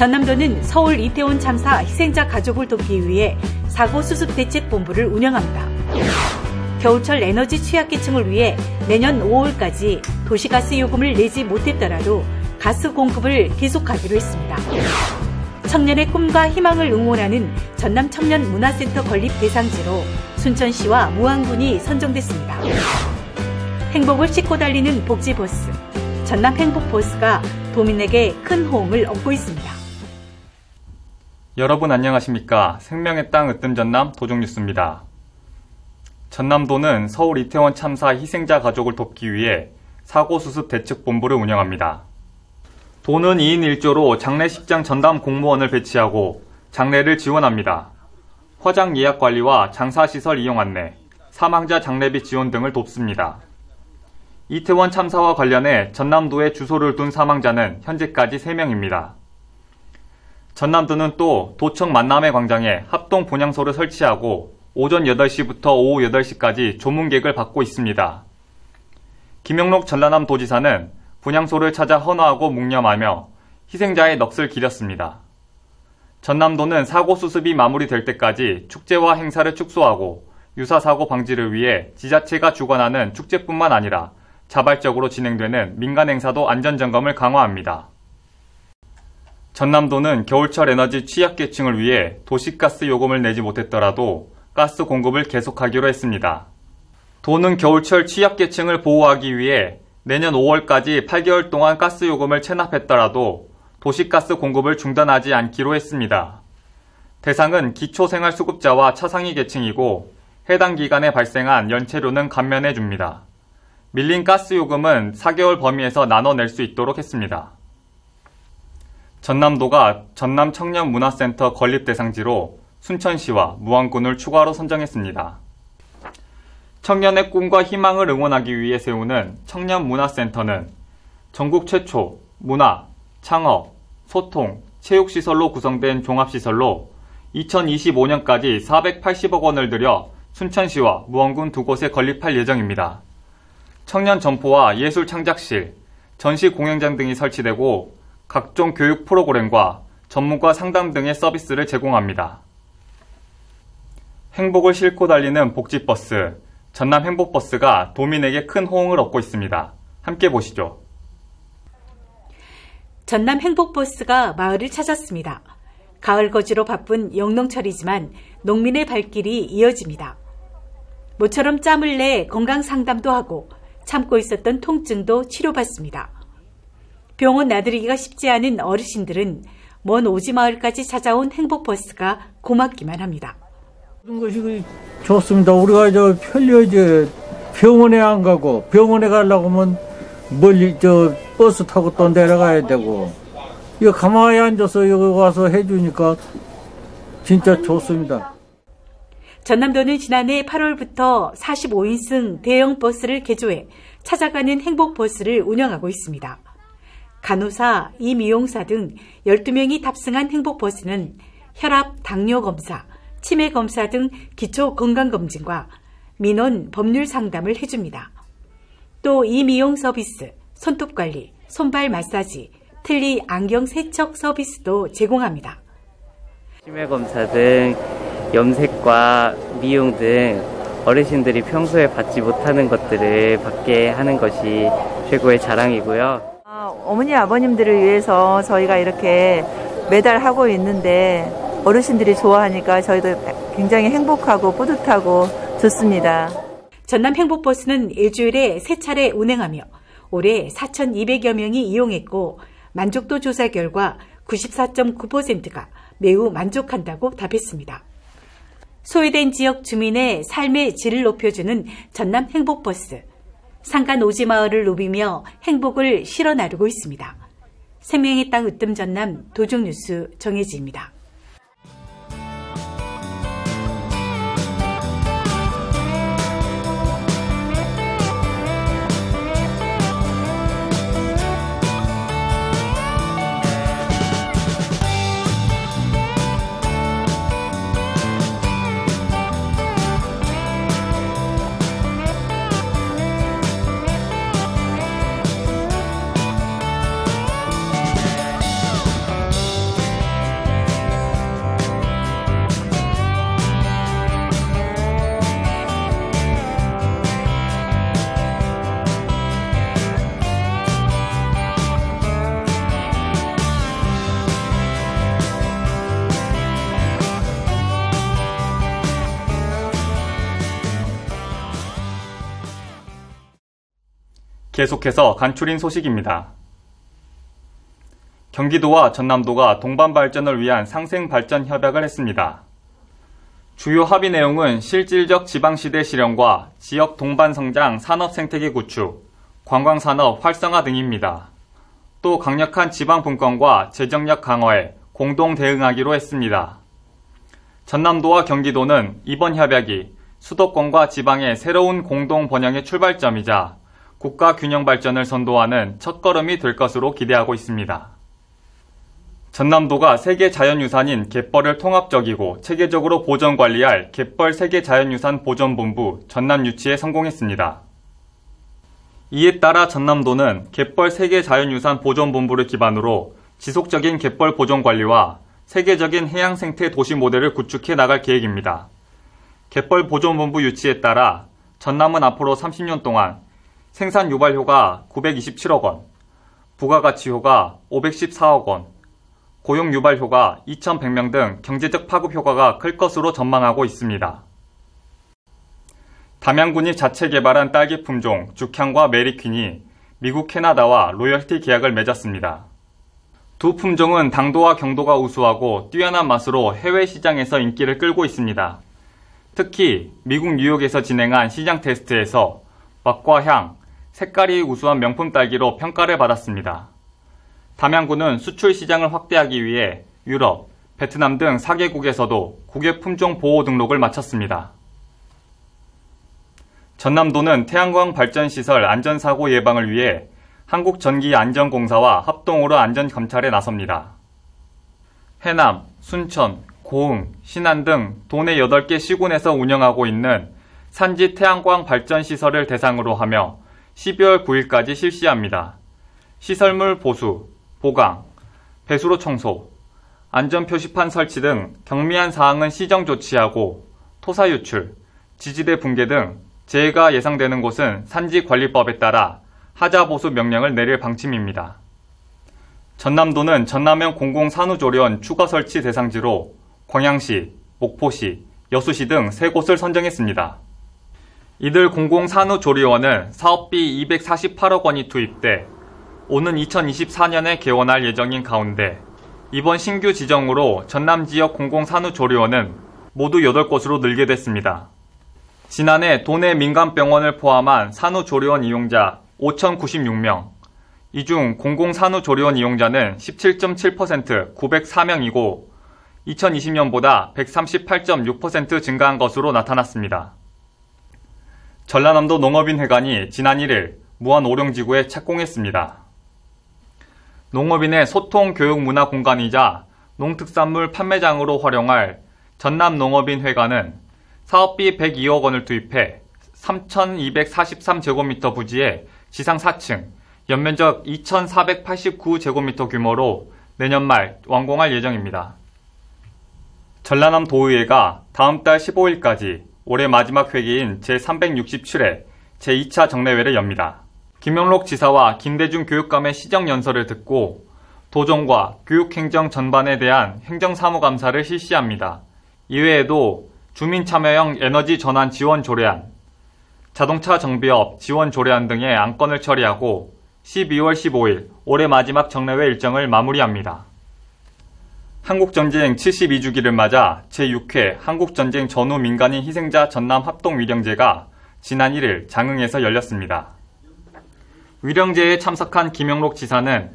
전남도는 서울 이태원 참사 희생자 가족을 돕기 위해 사고수습대책본부를 운영합니다. 겨울철 에너지 취약계층을 위해 내년 5월까지 도시가스 요금을 내지 못했더라도 가스 공급을 계속하기로 했습니다. 청년의 꿈과 희망을 응원하는 전남 청년 문화센터 건립 대상지로 순천시와 무안군이 선정됐습니다. 행복을 싣고 달리는 복지버스, 전남 행복버스가 도민에게 큰 호응을 얻고 있습니다. 여러분 안녕하십니까? 생명의 땅 으뜸 전남 도종뉴스입니다. 전남도는 서울 이태원 참사 희생자 가족을 돕기 위해 사고수습 대책본부를 운영합니다. 도는 2인 1조로 장례식장 전담 공무원을 배치하고 장례를 지원합니다. 화장 예약 관리와 장사시설 이용 안내, 사망자 장례비 지원 등을 돕습니다. 이태원 참사와 관련해 전남도에 주소를 둔 사망자는 현재까지 3명입니다. 전남도는 또 도청 만남의 광장에 합동 분향소를 설치하고 오전 8시부터 오후 8시까지 조문객을 받고 있습니다. 김영록 전라남 도지사는 분향소를 찾아 헌화하고 묵념하며 희생자의 넋을 기렸습니다. 전남도는 사고 수습이 마무리될 때까지 축제와 행사를 축소하고 유사사고 방지를 위해 지자체가 주관하는 축제뿐만 아니라 자발적으로 진행되는 민간 행사도 안전점검을 강화합니다. 전남도는 겨울철 에너지 취약계층을 위해 도시가스 요금을 내지 못했더라도 가스 공급을 계속하기로 했습니다. 도는 겨울철 취약계층을 보호하기 위해 내년 5월까지 8개월 동안 가스 요금을 체납했더라도 도시가스 공급을 중단하지 않기로 했습니다. 대상은 기초생활수급자와 차상위 계층이고 해당 기간에 발생한 연체료는 감면해줍니다. 밀린 가스 요금은 4개월 범위에서 나눠낼 수 있도록 했습니다. 전남도가 전남 청년문화센터 건립 대상지로 순천시와 무안군을 추가로 선정했습니다. 청년의 꿈과 희망을 응원하기 위해 세우는 청년문화센터는 전국 최초 문화, 창업, 소통, 체육시설로 구성된 종합시설로 2025년까지 480억 원을 들여 순천시와 무안군 두 곳에 건립할 예정입니다. 청년 점포와 예술 창작실, 전시 공연장 등이 설치되고 각종 교육 프로그램과 전문가 상담 등의 서비스를 제공합니다. 행복을 싣고 달리는 복지버스, 전남 행복버스가 도민에게 큰 호응을 얻고 있습니다. 함께 보시죠. 전남 행복버스가 마을을 찾았습니다. 가을 거지로 바쁜 영농철이지만 농민의 발길이 이어집니다. 모처럼 짬을 내 건강 상담도 하고 참고 있었던 통증도 치료받습니다. 병원 나들이기가 쉽지 않은 어르신들은 먼 오지마을까지 찾아온 행복버스가 고맙기만 합니다. 그런 것이 좋습니다. 우리가 편리 병원에 안 가고 병원에 가려고 하면 멀리 버스 타고 또 내려가야 되고 이거 가만히 앉아서 여기 와서 해주니까 진짜 좋습니다. 전남도는 지난해 8월부터 45인승 대형 버스를 개조해 찾아가는 행복버스를 운영하고 있습니다. 간호사, 이미용사 등 12명이 탑승한 행복버스는 혈압, 당뇨 검사, 치매 검사 등 기초 건강검진과 민원, 법률 상담을 해줍니다. 또 이미용 서비스, 손톱관리, 손발 마사지, 틀니 안경 세척 서비스도 제공합니다. 치매 검사 등 염색과 미용 등 어르신들이 평소에 받지 못하는 것들을 받게 하는 것이 최고의 자랑이고요. 어머니 아버님들을 위해서 저희가 이렇게 매달 하고 있는데 어르신들이 좋아하니까 저희도 굉장히 행복하고 뿌듯하고 좋습니다. 전남 행복버스는 일주일에 3차례 운행하며 올해 4,200여 명이 이용했고 만족도 조사 결과 94.9%가 매우 만족한다고 답했습니다. 소외된 지역 주민의 삶의 질을 높여주는 전남 행복버스. 산간 오지마을을 누비며 행복을 실어 나르고 있습니다. 생명의 땅 으뜸 전남 도종뉴스 정혜지입니다. 계속해서 간추린 소식입니다. 경기도와 전남도가 동반 발전을 위한 상생 발전 협약을 했습니다. 주요 합의 내용은 실질적 지방시대 실현과 지역 동반 성장 산업 생태계 구축, 관광산업 활성화 등입니다. 또 강력한 지방 분권과 재정력 강화에 공동 대응하기로 했습니다. 전남도와 경기도는 이번 협약이 수도권과 지방의 새로운 공동 번영의 출발점이자 국가 균형 발전을 선도하는 첫걸음이 될 것으로 기대하고 있습니다. 전남도가 세계 자연유산인 갯벌을 통합적이고 체계적으로 보존 관리할 갯벌 세계자연유산 보존본부 전남 유치에 성공했습니다. 이에 따라 전남도는 갯벌 세계자연유산 보존본부를 기반으로 지속적인 갯벌 보존 관리와 세계적인 해양 생태 도시 모델을 구축해 나갈 계획입니다. 갯벌 보존본부 유치에 따라 전남은 앞으로 30년 동안 생산 유발효가 927억 원, 부가가치효가 514억 원, 고용 유발효가 2,100명 등 경제적 파급 효과가 클 것으로 전망하고 있습니다. 담양군이 자체 개발한 딸기 품종 죽향과 메리퀸이 미국 캐나다와 로열티 계약을 맺었습니다. 두 품종은 당도와 경도가 우수하고 뛰어난 맛으로 해외 시장에서 인기를 끌고 있습니다. 특히 미국 뉴욕에서 진행한 시장 테스트에서 맛과 향, 색깔이 우수한 명품 딸기로 평가를 받았습니다. 담양군은 수출 시장을 확대하기 위해 유럽, 베트남 등 4개국에서도 국외 품종 보호 등록을 마쳤습니다. 전남도는 태양광 발전시설 안전사고 예방을 위해 한국전기안전공사와 합동으로 안전감찰에 나섭니다. 해남, 순천, 고흥, 신안 등 도내 8개 시군에서 운영하고 있는 산지 태양광 발전시설을 대상으로 하며 12월 9일까지 실시합니다. 시설물 보수, 보강, 배수로 청소, 안전표시판 설치 등 경미한 사항은 시정 조치하고 토사 유출, 지지대 붕괴 등 재해가 예상되는 곳은 산지관리법에 따라 하자보수 명령을 내릴 방침입니다. 전남도는 전남형 공공산후조리원 추가 설치 대상지로 광양시, 목포시, 여수시 등 3곳을 선정했습니다. 이들 공공산후조리원은 사업비 248억 원이 투입돼 오는 2024년에 개원할 예정인 가운데 이번 신규 지정으로 전남 지역 공공산후조리원은 모두 8곳으로 늘게 됐습니다. 지난해 도내 민간병원을 포함한 산후조리원 이용자 5,096명, 이 중 공공산후조리원 이용자는 17.7% 904명이고 2020년보다 138.6% 증가한 것으로 나타났습니다. 전라남도 농업인회관이 지난 1일 무안 오룡지구에 착공했습니다. 농업인의 소통 교육 문화 공간이자 농특산물 판매장으로 활용할 전남농업인회관은 사업비 102억 원을 투입해 3,243제곱미터 부지에 지상 4층, 연면적 2,489제곱미터 규모로 내년 말 완공할 예정입니다. 전라남 도의회가 다음 달 15일까지 올해 마지막 회기인 제367회 제2차 정례회를 엽니다. 김영록 지사와 김대중 교육감의 시정연설을 듣고 도정과 교육행정 전반에 대한 행정사무감사를 실시합니다. 이외에도 주민참여형 에너지 전환 지원 조례안, 자동차 정비업 지원 조례안 등의 안건을 처리하고 12월 15일 올해 마지막 정례회 일정을 마무리합니다. 한국전쟁 72주기를 맞아 제6회 한국전쟁 전후 민간인 희생자 전남 합동위령제가 지난 1일 장흥에서 열렸습니다. 위령제에 참석한 김영록 지사는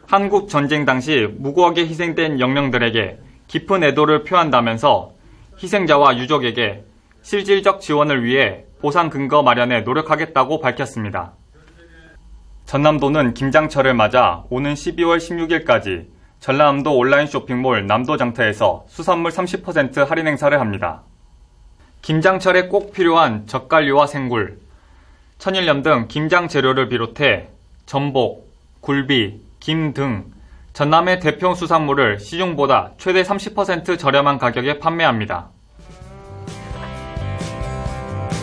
한국전쟁 당시 무고하게 희생된 영령들에게 깊은 애도를 표한다면서 희생자와 유족에게 실질적 지원을 위해 보상 근거 마련에 노력하겠다고 밝혔습니다. 전남도는 김장철을 맞아 오는 12월 16일까지 전라남도 온라인 쇼핑몰 남도장터에서 수산물 30% 할인 행사를 합니다. 김장철에 꼭 필요한 젓갈류와 생굴, 천일염 등 김장 재료를 비롯해 전복, 굴비, 김 등 전남의 대표 수산물을 시중보다 최대 30% 저렴한 가격에 판매합니다.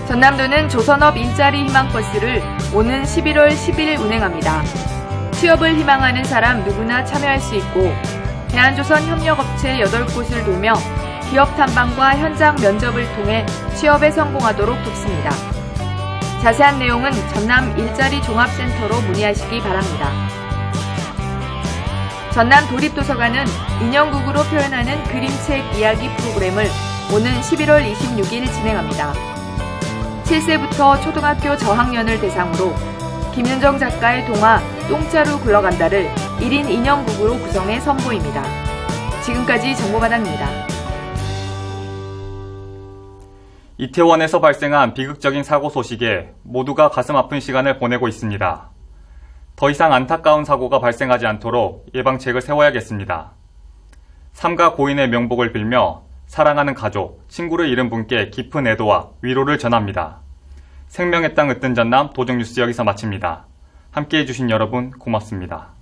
전남도는 조선업 일자리 희망버스를 오는 11월 10일 운행합니다. 취업을 희망하는 사람 누구나 참여할 수 있고 대한조선 협력업체 8곳을 돌며 기업 탐방과 현장 면접을 통해 취업에 성공하도록 돕습니다. 자세한 내용은 전남 일자리 종합센터로 문의하시기 바랍니다. 전남 도립도서관은 인형국으로 표현하는 그림책 이야기 프로그램을 오는 11월 26일 진행합니다. 7세부터 초등학교 저학년을 대상으로 김윤정 작가의 동화 똥자루 굴러간다를 1인 인형국으로 구성해 선보입니다. 지금까지 정보마당입니다. 이태원에서 발생한 비극적인 사고 소식에 모두가 가슴 아픈 시간을 보내고 있습니다. 더 이상 안타까운 사고가 발생하지 않도록 예방책을 세워야겠습니다. 삼가 고인의 명복을 빌며 사랑하는 가족, 친구를 잃은 분께 깊은 애도와 위로를 전합니다. 생명의 땅 으뜸 전남 도정뉴스 여기서 마칩니다. 함께해 주신 여러분 고맙습니다.